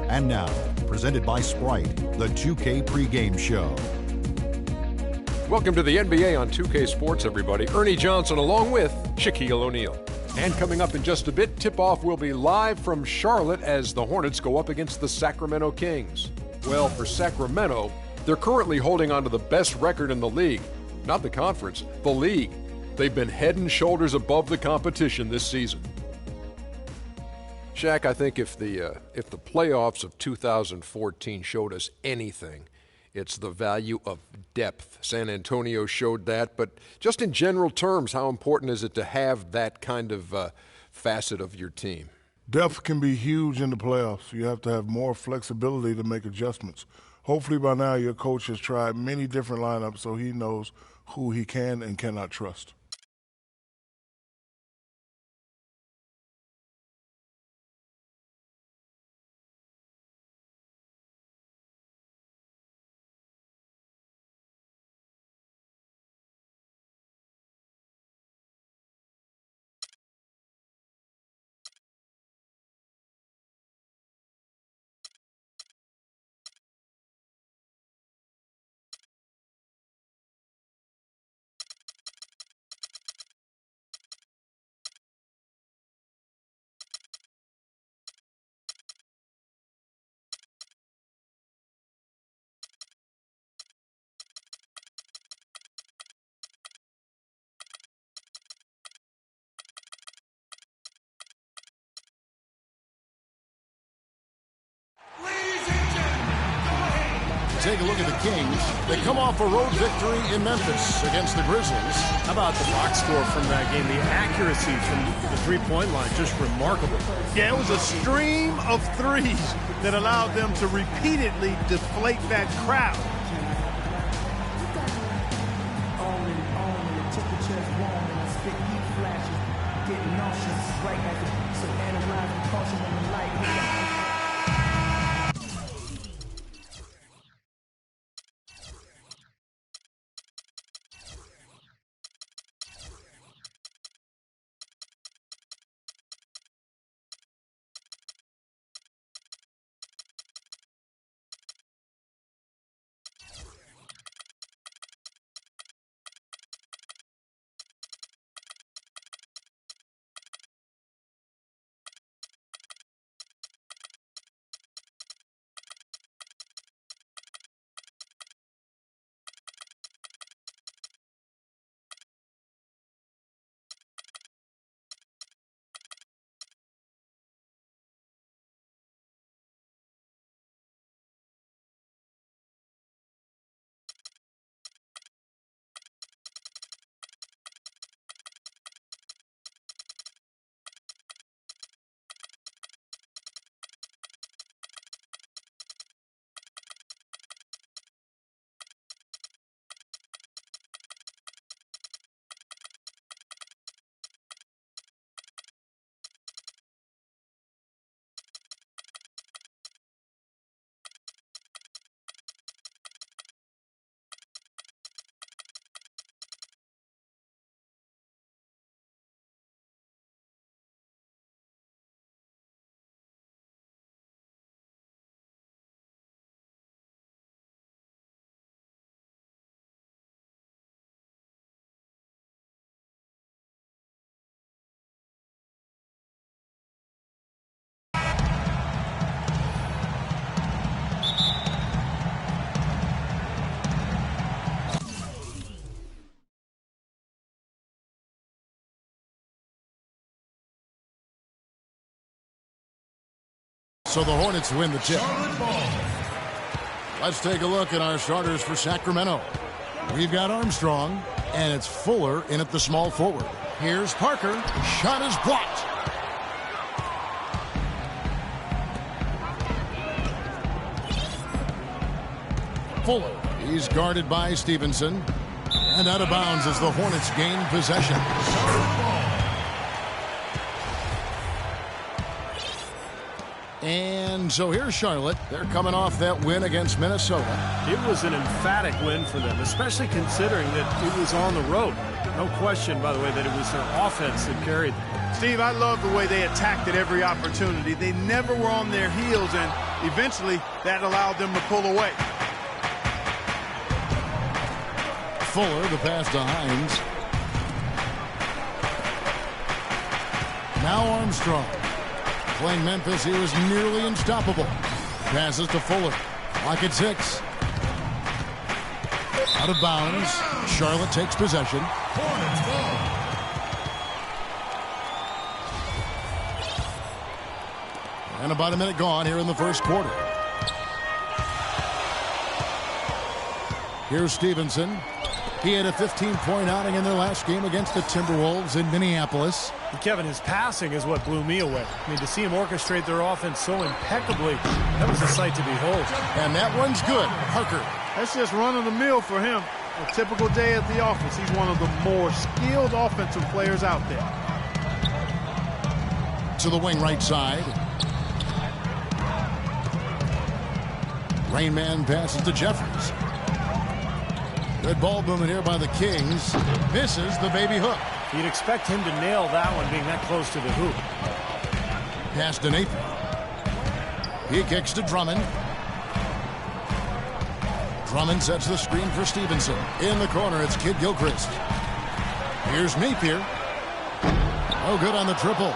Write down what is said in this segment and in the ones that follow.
And now, presented by Sprite, the 2K pregame show. Welcome to the NBA on 2K Sports, everybody. Ernie Johnson along with Shaquille O'Neal. And coming up in just a bit, tip-off will be live from Charlotte as the Hornets go up against the Sacramento Kings. Well, for Sacramento, they're currently holding on to the best record in the league. Not the conference, the league. They've been head and shoulders above the competition this season. Shaq, I think if the playoffs of 2014 showed us anything, it's the value of depth. San Antonio showed that, but just in general terms, how important is it to have that kind of facet of your team? Depth can be huge in the playoffs. You have to have more flexibility to make adjustments. Hopefully by now your coach has tried many different lineups so he knows who he can and cannot trust. Take a look at the Kings. They come off a road victory in Memphis against the Grizzlies. How about the box score from that game? The accuracy from the three-point line, just remarkable. Yeah, it was a stream of threes that allowed them to repeatedly deflate that crowd. So the Hornets win the tip. Let's take a look at our starters for Sacramento. We've got Armstrong, and it's Fuller in at the small forward. Here's Parker. Shot is blocked. Fuller. He's guarded by Stevenson. And out of bounds as the Hornets gain possession. And so here's Charlotte. They're coming off that win against Minnesota. It was an emphatic win for them, especially considering that it was on the road. No question, by the way, that it was their offense that carried them. Steve, I love the way they attacked at every opportunity. They never were on their heels, and eventually that allowed them to pull away. Fuller, the pass to Hines. Now Armstrong. Playing Memphis, he was nearly unstoppable. Passes to Fuller. Clock at 6. Out of bounds. Charlotte takes possession. And about a minute gone here in the first quarter. Here's Stevenson. He had a 15-point outing in their last game against the Timberwolves in Minneapolis. And Kevin, his passing is what blew me away. I mean, to see him orchestrate their offense so impeccably, that was a sight to behold. And that one's good. Parker. That's just run-of-the-mill for him. A typical day at the office. He's one of the more skilled offensive players out there. To the wing right side. Rain Man passes to Jeffries. Good ball movement here by the Kings. Misses the baby hook. You'd expect him to nail that one being that close to the hoop. Pass to Nathan. He kicks to Drummond. Drummond sets the screen for Stevenson. In the corner, it's Kid Gilchrist. Here's Napier. Oh, good on the triple.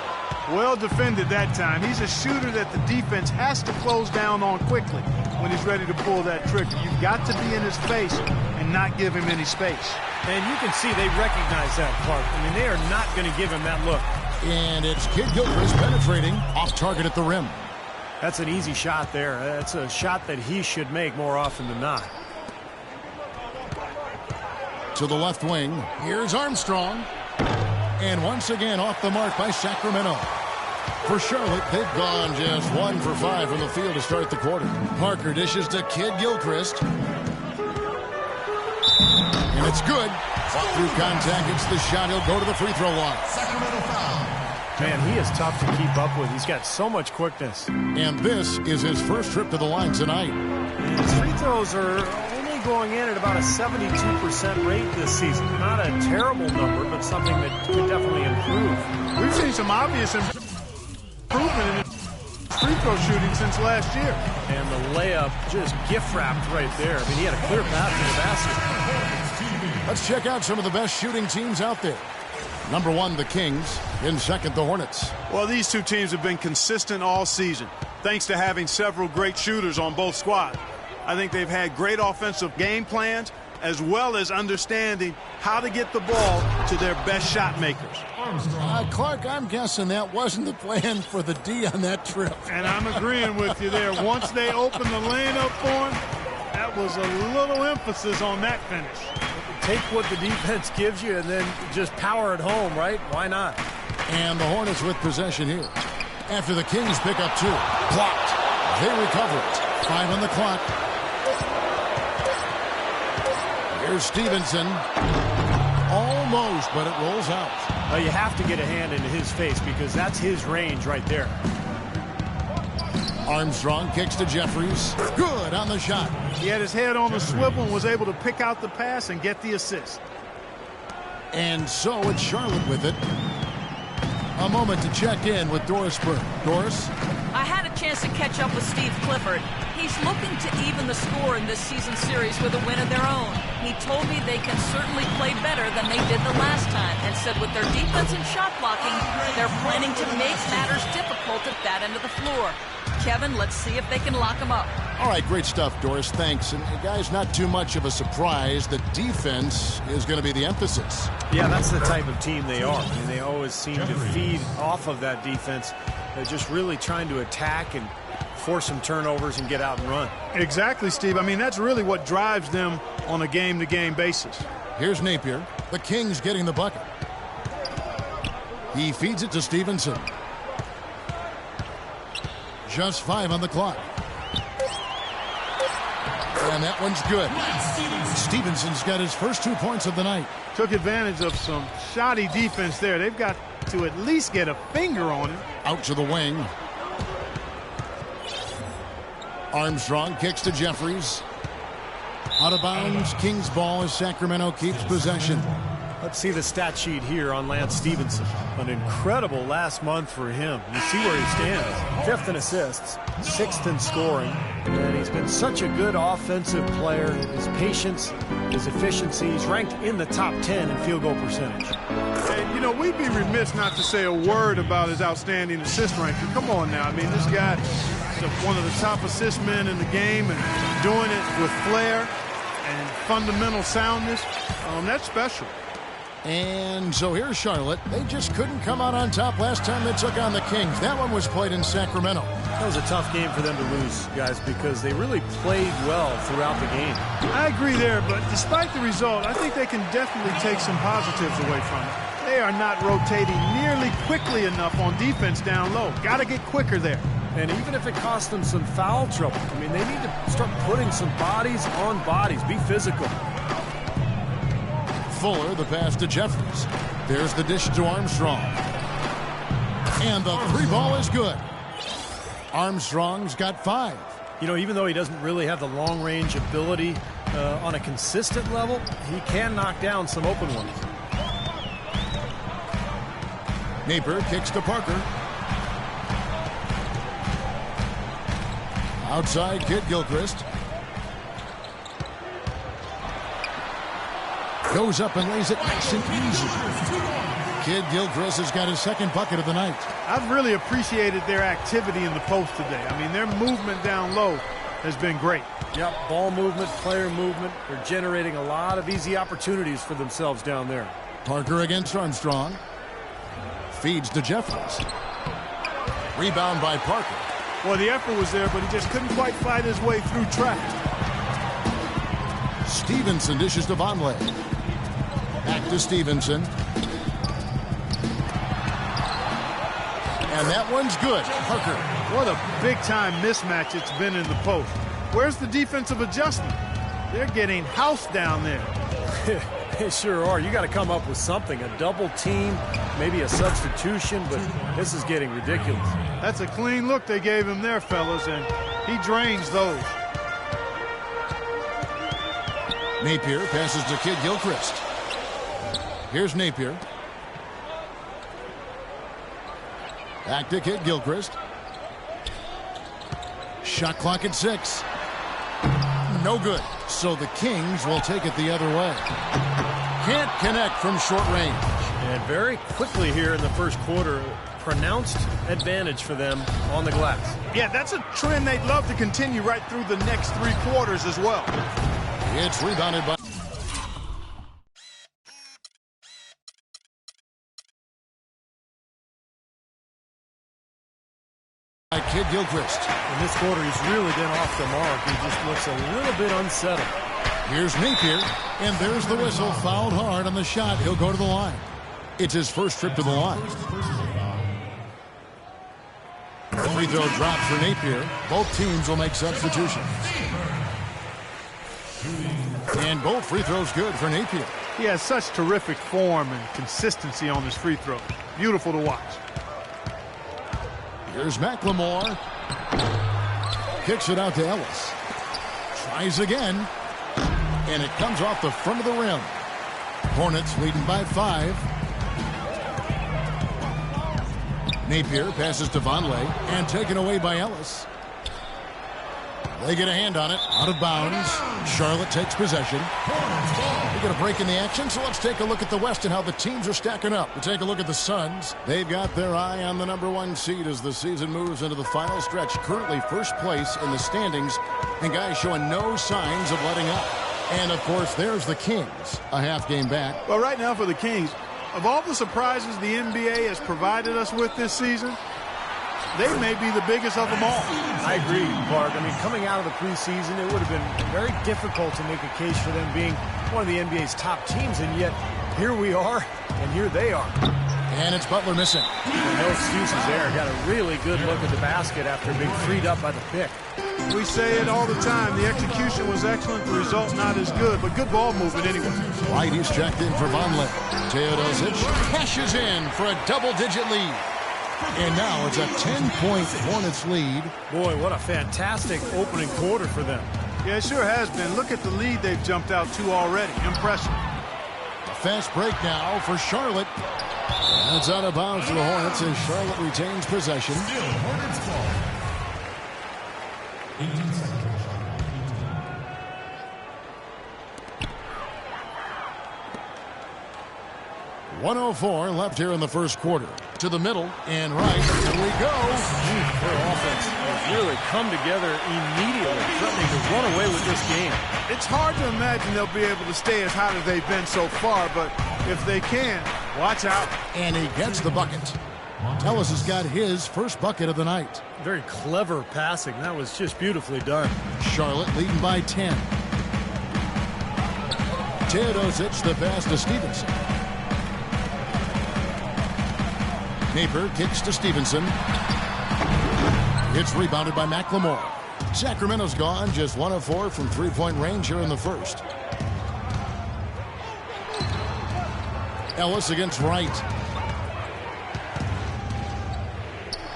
Well defended that time. He's a shooter that the defense has to close down on quickly when he's ready to pull that trigger. You've got to be in his face and not give him any space. And you can see they recognize that, Clark. I mean, they are not going to give him that look. And it's Kid Gilchrist penetrating off target at the rim. That's an easy shot there. That's a shot that he should make more often than not. To the left wing, here's Armstrong. And once again off the mark by Sacramento. For Charlotte, they've gone just 1 for 5 from the field to start the quarter. Parker dishes to Kid Gilchrist. And it's good. Fought through contact, it's the shot. He'll go to the free throw line. Sacramento foul. Man, he is tough to keep up with. He's got so much quickness. And this is his first trip to the line tonight. His free throws are only going in at about a 72% rate this season. Not a terrible number, but something that could definitely improve. We've seen some obvious improvement in his free throw shooting since last year. And the layup just gift-wrapped right there. I mean, he had a clear path to the basket. Let's check out some of the best shooting teams out there. Number 1, the Kings. In second, the Hornets. Well, these two teams have been consistent all season, thanks to having several great shooters on both squads. I think they've had great offensive game plans, as well as understanding how to get the ball to their best shot makers. Clark, I'm guessing that wasn't the plan for the D on that trip. And I'm agreeing with you there. Once they opened the lane up for him, that was a little emphasis on that finish. Take what the defense gives you and then just power it home, right? Why not? And the Hornets with possession here. After the Kings pick up 2. Blocked. They recover it. 5 on the clock. Here's Stevenson. Almost, but it rolls out. Well, you have to get a hand into his face because that's his range right there. Armstrong kicks to Jeffries. Good on the shot. He had his head on the swivel and was able to pick out the pass and get the assist. And so it's Charlotte with it. A moment to check in with Doris Burke. Doris? I had a chance to catch up with Steve Clifford. He's looking to even the score in this season series with a win of their own. He told me they can certainly play better than they did the last time and said with their defense and shot blocking, they're planning to make matters difficult at that end of the floor. Kevin, let's see if they can lock them up. All right, great stuff, Doris. Thanks. And guys, not too much of a surprise. The defense is going to be the emphasis. Yeah, that's the type of team they are. I mean, they always seem to feed off of that defense. just really trying to attack and force some turnovers and get out and run. Exactly, Steve. I mean, that's really what drives them on a game-to-game basis. Here's Napier. The Kings getting the bucket. He feeds it to Stevenson. Just 5 on the clock. And that one's good. Stevenson's got his first 2 points of the night. Took advantage of some shoddy defense there. They've got to at least get a finger on him. Out to the wing. Armstrong kicks to Jeffries. Out of bounds. Kings ball as Sacramento keeps possession. Let's see the stat sheet here on Lance Stevenson. An incredible last month for him. You see where he stands. 5th in assists, 6th in scoring. And he's been such a good offensive player. His patience, his efficiency. He's ranked in the top 10 in field goal percentage. And, you know, we'd be remiss not to say a word about his outstanding assist ranking. Come on now. I mean, this guy is one of the top assist men in the game and doing it with flair and fundamental soundness. That's special. And so here's Charlotte. They just couldn't come out on top last time they took on the Kings. That one was played in Sacramento. That was a tough game for them to lose, guys, because they really played well throughout the game. I agree there, but despite the result, I think they can definitely take some positives away from it. They are not rotating nearly quickly enough on defense down low. Got to get quicker there. And even if it costs them some foul trouble, I mean, they need to start putting some bodies on bodies. Be physical. Fuller, the pass to Jeffries. There's the dish to Armstrong. And the 3 ball is good. Armstrong's got 5. You know, even though he doesn't really have the long-range ability on a consistent level, he can knock down some open ones. Napier kicks to Parker. Outside, Kid Gilchrist. Goes up and lays it nice and easy. Kid Gilchrist has got his 2nd bucket of the night. I've really appreciated their activity in the post today. I mean, their movement down low has been great. Yep, ball movement, player movement. They're generating a lot of easy opportunities for themselves down there. Parker against Armstrong. Feeds to Jeffries. Rebound by Parker. Well, the effort was there, but he just couldn't quite fight his way through traffic. Stevenson dishes to Vonleh. Back to Stevenson. And that one's good. Parker. What a big-time mismatch it's been in the post. Where's the defensive adjustment? They're getting housed down there. They sure are. You got to come up with something. A double team, maybe a substitution, but this is getting ridiculous. That's a clean look they gave him there, fellas, and he drains those. Napier passes to Kid Gilchrist. Here's Napier. Back to Kid Gilchrist. Shot clock at 6. No good. So the Kings will take it the other way. Can't connect from short range. And very quickly here in the first quarter, pronounced advantage for them on the glass. Yeah, that's a trend they'd love to continue right through the next 3 quarters as well. It's rebounded by Kid Gilchrist. In this quarter, he's really been off the mark. He just looks a little bit unsettled. Here's Napier, and there's the whistle. Fouled hard on the shot. He'll go to the line. It's his first trip to the line. Free throw drops for Napier. Both teams will make substitutions. And both free throws good for Napier. He has such terrific form and consistency on his free throw. Beautiful to watch. Here's McLemore. Kicks it out to Ellis. Tries again. And it comes off the front of the rim. Hornets leading by 5. Napier passes to Vonleh and taken away by Ellis. They get a hand on it. Out of bounds. Charlotte takes possession. We get a break in the action, so let's take a look at the West and how the teams are stacking up. We take a look at the Suns. They've got their eye on the #1 seed as the season moves into the final stretch. Currently first place in the standings, and guys showing no signs of letting up. And, of course, there's the Kings, a half game back. Well, right now for the Kings, of all the surprises the NBA has provided us with this season, they may be the biggest of them all. I agree, Clark. I mean, coming out of the preseason, it would have been very difficult to make a case for them being one of the NBA's top teams, and yet here we are, and here they are. And it's Butler missing. No excuses there. Got a really good look at the basket after being freed up by the pick. We say it all the time. The execution was excellent. The result not as good, but good ball movement anyway. White is checked in for Vonleh. Teodosic cashes in for a double-digit lead. And now it's a 10-point Hornets lead. Boy, what a fantastic opening quarter for them. Yeah, it sure has been. Look at the lead they've jumped out to already. Impressive. A fast break now for Charlotte. That's out of bounds to the Hornets as Charlotte retains possession. Still Hornets ball. 18 seconds. 1:04 left here in the first quarter. To the middle and right. Here we go. Their offense has really come together immediately, threatening to run away with this game. It's hard to imagine they'll be able to stay as hot as they've been so far, but if they can, watch out. And he gets the bucket. Ellis has got his first bucket of the night. Very clever passing. That was just beautifully done. Charlotte leading by 10. Teodosic the pass to Stevenson. Napier kicks to Stevenson. It's rebounded by McLemore. Sacramento's gone, just 1 of 4 from three-point range here in the first. Ellis against Wright.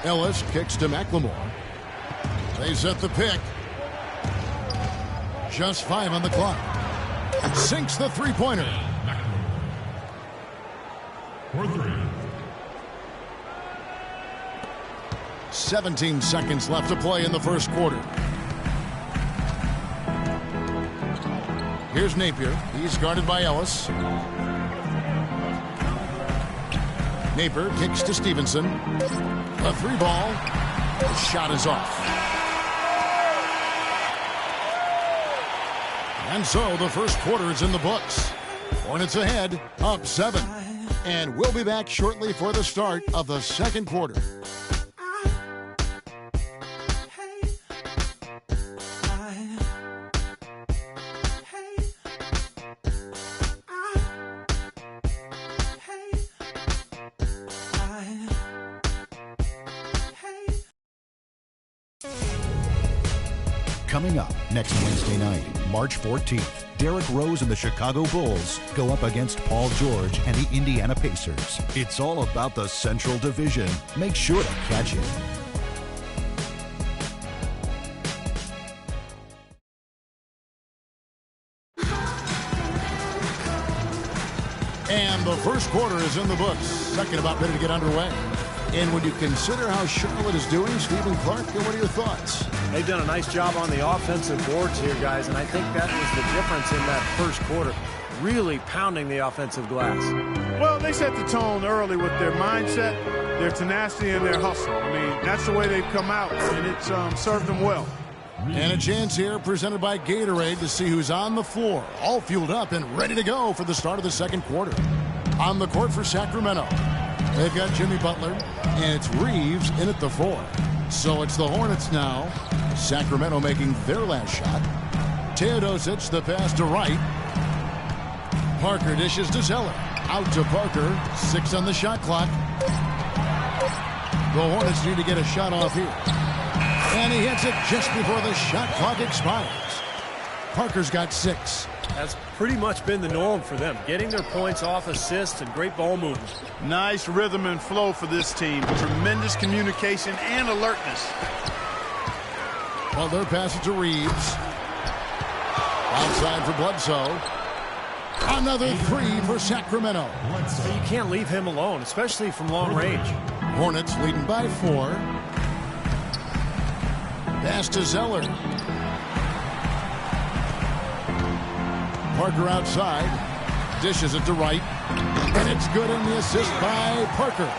Ellis kicks to McLemore. They set the pick. Just 5 on the clock. Sinks the three-pointer. For 3. 17 seconds left to play in the first quarter. Here's Napier. He's guarded by Ellis. Napier kicks to Stevenson. A three ball. The shot is off. And so the first quarter is in the books. Hornets ahead, up 7. And we'll be back shortly for the start of the second quarter. Coming up next Wednesday night, March 14th, Derrick Rose and the Chicago Bulls go up against Paul George and the Indiana Pacers. It's all about the Central Division. Make sure to catch it. And the first quarter is in the books. Second about ready to get underway. And when you consider how Charlotte is doing, Stephen Clark, what are your thoughts? They've done a nice job on the offensive boards here, guys, and I think that was the difference in that first quarter. Really pounding the offensive glass. Well, they set the tone early with their mindset, their tenacity, and their hustle. I mean, that's the way they've come out, and it's served them well. And a chance here presented by Gatorade to see who's on the floor, all fueled up and ready to go for the start of the second quarter. On the court for Sacramento, they've got Jimmy Butler, and it's Reeves in at the 4. So it's the Hornets now. Sacramento making their last shot. Teodosic the pass to Wright. Parker dishes to Zeller. Out to Parker. 6 on the shot clock. The Hornets need to get a shot off here. And he hits it just before the shot clock expires. Parker's got 6. That's pretty much been the norm for them, getting their points off assists and great ball movement. Nice rhythm and flow for this team. Tremendous communication and alertness. Butler passes to Reeves. Outside for Bledsoe. Another 3 for Sacramento. So you can't leave him alone, especially from long range. Hornets leading by 4. Pass to Zeller. Parker outside. Dishes it to Wright. And it's good in the assist by Parker.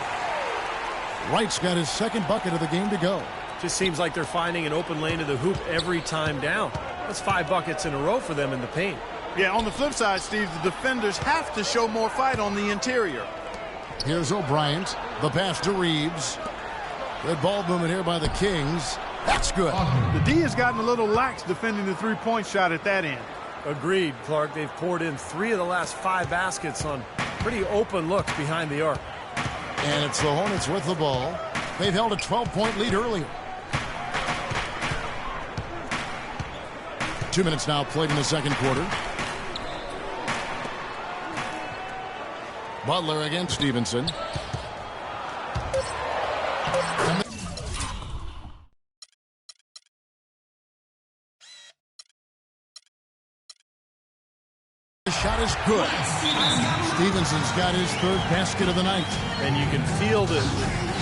Wright's got his second bucket of the game to go. Just seems like they're finding an open lane to the hoop every time down. That's 5 buckets in a row for them in the paint. Yeah, on the flip side, Steve, the defenders have to show more fight on the interior. Here's O'Brien. The pass to Reeves. Good ball movement here by the Kings. That's good. The D has gotten a little lax defending the three-point shot at that end. Agreed, Clark. They've poured in 3 of the last 5 baskets on pretty open looks behind the arc. And it's the Hornets with the ball. They've held a 12-point lead earlier. 2 minutes now played in the second quarter. Butler against Stevenson. The shot is good. Stevenson's got his 3rd basket of the night. And you can feel the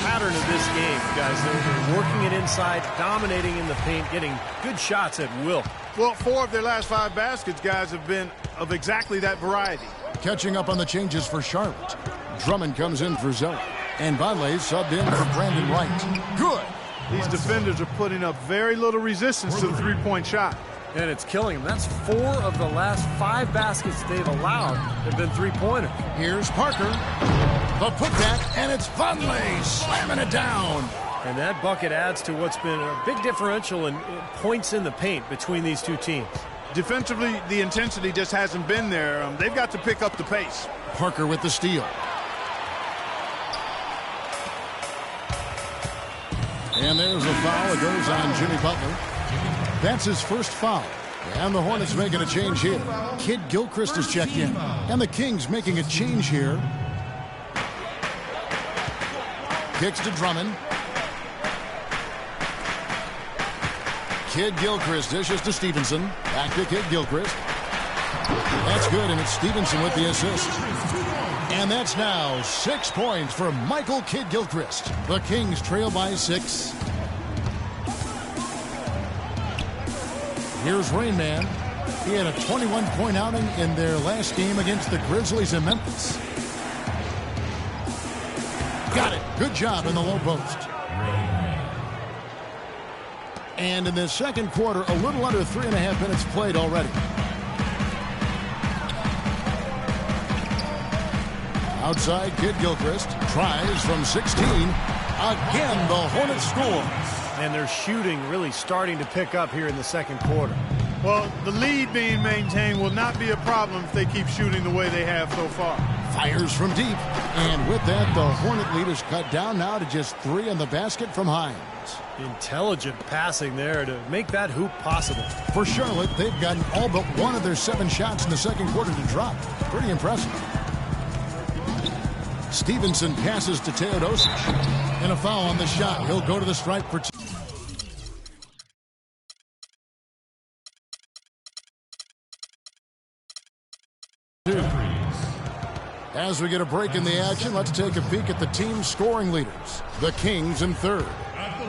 pattern of this game, guys. They're working it inside, dominating in the paint, getting good shots at will. Well, 4 of their last 5 baskets, guys, have been of exactly that variety. Catching up on the changes for Charlotte. Drummond comes in for Zoe. And Vonleh subbed in for Brandon Wright. Good. These defenders are putting up very little resistance to the three-point shot. And it's killing them. That's 4 of the last 5 baskets they've allowed have been three-pointers. Here's Parker. The putback, and it's Vonleh slamming it down. And that bucket adds to what's been a big differential in points in the paint between these two teams. Defensively, the intensity just hasn't been there. They've got to pick up the pace. Parker with the steal. And there's a foul. It goes on Jimmy Butler. That's his first foul. And the Hornets making a change here. Kid Gilchrist has checked in. And the Kings making a change here. Kicks to Drummond. Kid Gilchrist dishes to Stevenson. Back to Kid Gilchrist. That's good, and it's Stevenson with the assist. And that's now 6 points for Michael Kid Gilchrist. The Kings trail by 6. Here's Rain Man. He had a 21-point outing in their last game against the Grizzlies in Memphis. Got it. Good job in the low post. And in the second quarter, a little under 3.5 minutes played already. Outside, Kid Gilchrist tries from 16. Again, the Hornets score. And their shooting really starting to pick up here in the second quarter. Well, the lead being maintained will not be a problem if they keep shooting the way they have so far. Fires from deep. And with that, the Hornet lead is cut down now to just 3 in the basket from Hines. Intelligent passing there to make that hoop possible. For Charlotte, they've gotten all but 1 of their 7 shots in the second quarter to drop. Pretty impressive. Stevenson passes to Teodosic. And a foul on the shot. He'll go to the stripe for 2. As we get a break in the action, let's take a peek at the team's scoring leaders. The Kings in 3rd.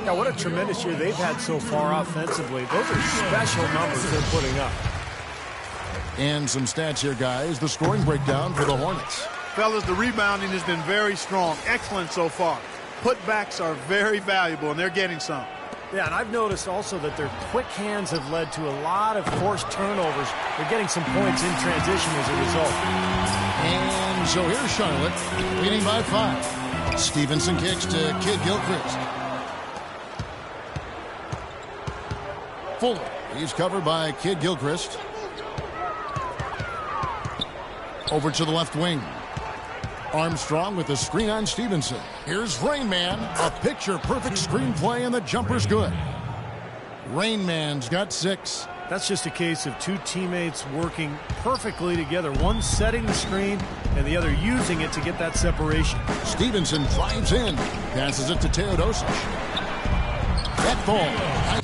Yeah, what a tremendous year they've had so far offensively. Those are special numbers they're putting up. And some stats here, guys. The scoring breakdown for the Hornets. Fellas, the rebounding has been very strong. Excellent so far. Putbacks are very valuable, and they're getting some. Yeah, and I've noticed also that their quick hands have led to a lot of forced turnovers. They're getting some points in transition as a result. And so here's Charlotte, leading by 5. Stevenson kicks to Kid Gilchrist. Fuller, he's covered by Kid Gilchrist. Over to the left wing. Armstrong with the screen on Stevenson. Here's Rain Man. A picture-perfect screenplay, and the jumper's good. Rain Man's got 6. That's just a case of 2 teammates working perfectly together. One setting the screen, and the other using it to get that separation. Stevenson drives in. Passes it to Teodosic. That ball.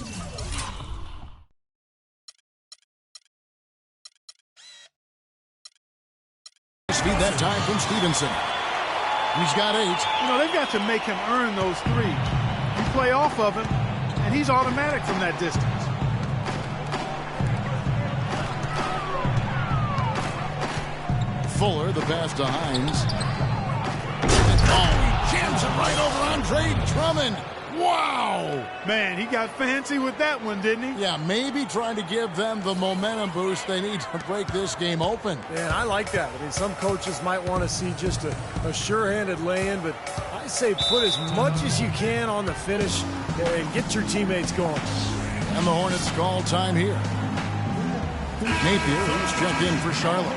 Speed that time from Stevenson. He's got 8. You know, they've got to make him earn those 3. You play off of him, and he's automatic from that distance. Fuller, the pass to Hines. Oh, he jams it right over Andre Drummond. Wow! Man, he got fancy with that one, didn't he? Yeah, maybe trying to give them the momentum boost they need to break this game open. Man, I like that. I mean, some coaches might want to see just a sure-handed lay-in, but I say put as much as you can on the finish and get your teammates going. And the Hornets call time here. Napier, who's checked in for Charlotte.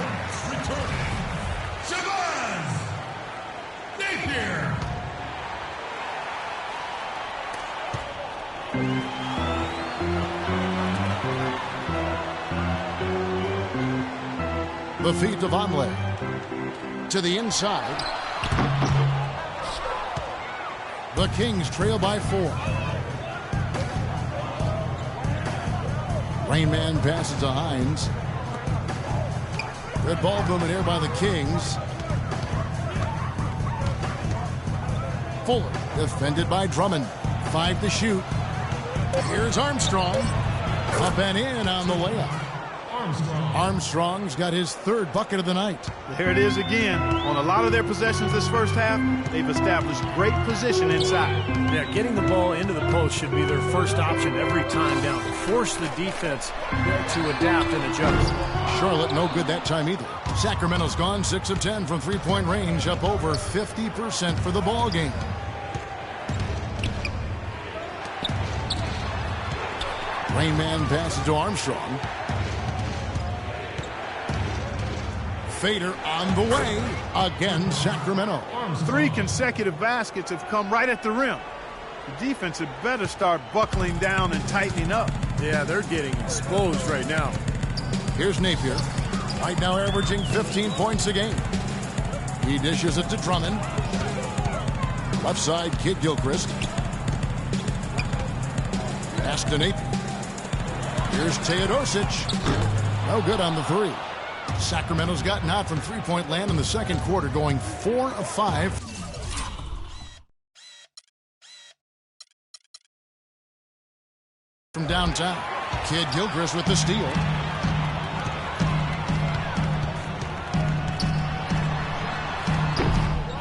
Napier. The feet of Vonleh. To the inside. The Kings trail by 4. Rainman passes to Hines. Good ball movement here by the Kings. Fuller defended by Drummond. 5 to shoot. Here's Armstrong. Up and in on the layup. Armstrong's got his 3rd bucket of the night. There it is again. On a lot of their possessions this first half, they've established great position inside. Yeah, getting the ball into the post should be their first option every time down. Force the defense to adapt and adjust. Charlotte no good that time either. Sacramento's gone 6 of 10 from three-point range, up over 50% for the ball game. Rainman passes to Armstrong. Fader on the way. Again, Sacramento. 3 consecutive baskets have come right at the rim. The defense had better start buckling down and tightening up. Yeah, they're getting exposed right now. Here's Napier. Right now averaging 15 points a game. He dishes it to Drummond. Left side, Kid Gilchrist. Pass to Napier. Here's Teodosic. No good on the 3. Sacramento's gotten out from three-point land in the second quarter, going 4 of 5. From downtown. Kid Gilchrist with the steal.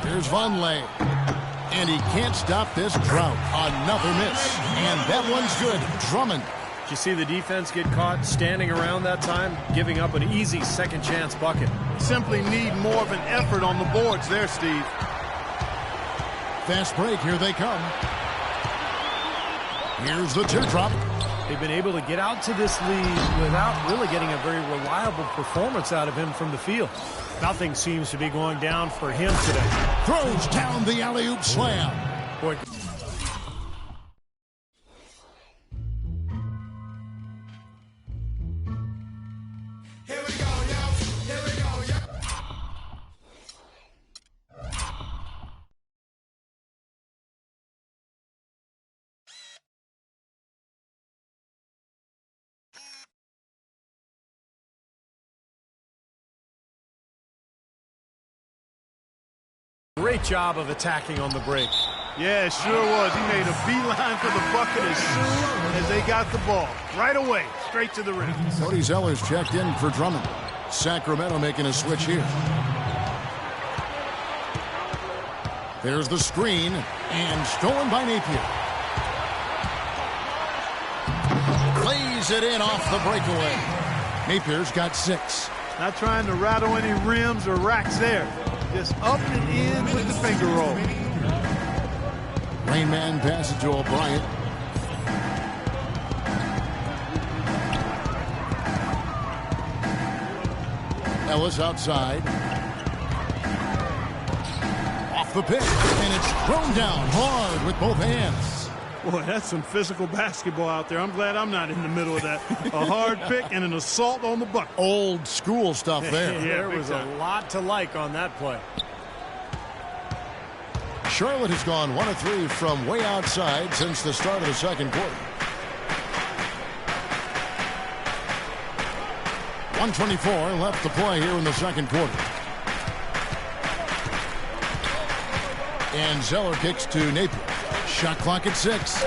Here's Vonleh. And he can't stop this drought. Another miss. And that one's good. Drummond. Did you see the defense get caught standing around that time, giving up an easy second chance bucket? Simply need more of an effort on the boards there, Steve. Fast break. Here they come. Here's the teardrop. They've been able to get out to this lead without really getting a very reliable performance out of him from the field. Nothing seems to be going down for him today. Throws down the alley-oop slam. Boy. Great job of attacking on the break. Yeah, it sure was. He made a beeline for the bucket as soon as they got the ball. Right away, straight to the rim. Cody Zeller's checked in for Drummond. Sacramento making a switch here. There's the screen, and stolen by Napier. Lays it in off the breakaway. Napier's got 6. Not trying to rattle any rims or racks there. Just up and in with the finger roll. Rainman passes to O'Brien. Ellis outside. Off the pick, and it's thrown down hard with both hands. Boy, that's some physical basketball out there. I'm glad I'm not in the middle of that. A hard pick and an assault on the bucket. Old school stuff there. Yeah, there was a lot to like on that play. Charlotte has gone 1 of 3 from way outside since the start of the second quarter. 1:24 left to play here in the second quarter. And Zeller kicks to Napier. Shot clock at 6.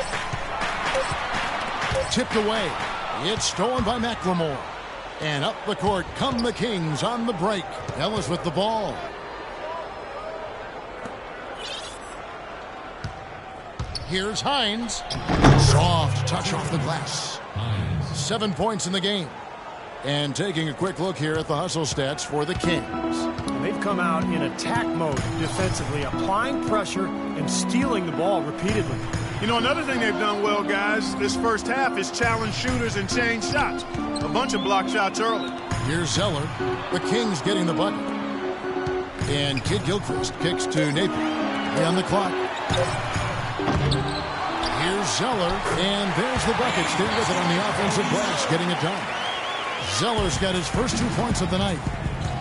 Tipped away. It's stolen by McLemore. And up the court come the Kings on the break. Ellis with the ball. Here's Hines. Soft touch off the glass. 7 points in the game. And taking a quick look here at the hustle stats for the Kings. They've come out in attack mode defensively, applying pressure and stealing the ball repeatedly. You know, another thing they've done well, guys, this first half is challenge shooters and change shots. A bunch of block shots early. Here's Zeller. The Kings getting the bucket. And Kid Gilchrist kicks to Napier. On the clock. Here's Zeller. And there's the bucket. Stay with it on the offensive glass, getting it done. Zeller's got his first 2 points of the night.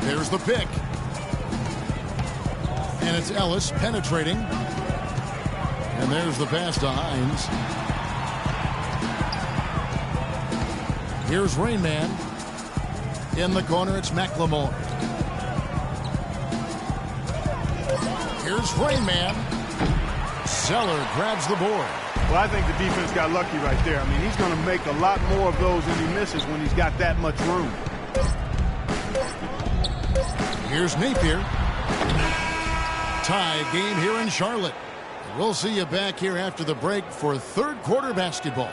There's the pick. And it's Ellis penetrating. And there's the pass to Hines. Here's Rainman. In the corner, it's McLemore. Here's Rainman. Zeller grabs the board. Well, I think the defense got lucky right there. I mean, he's going to make a lot more of those than he misses when he's got that much room. Here's Napier. Tie game here in Charlotte. We'll see you back here after the break for third quarter basketball.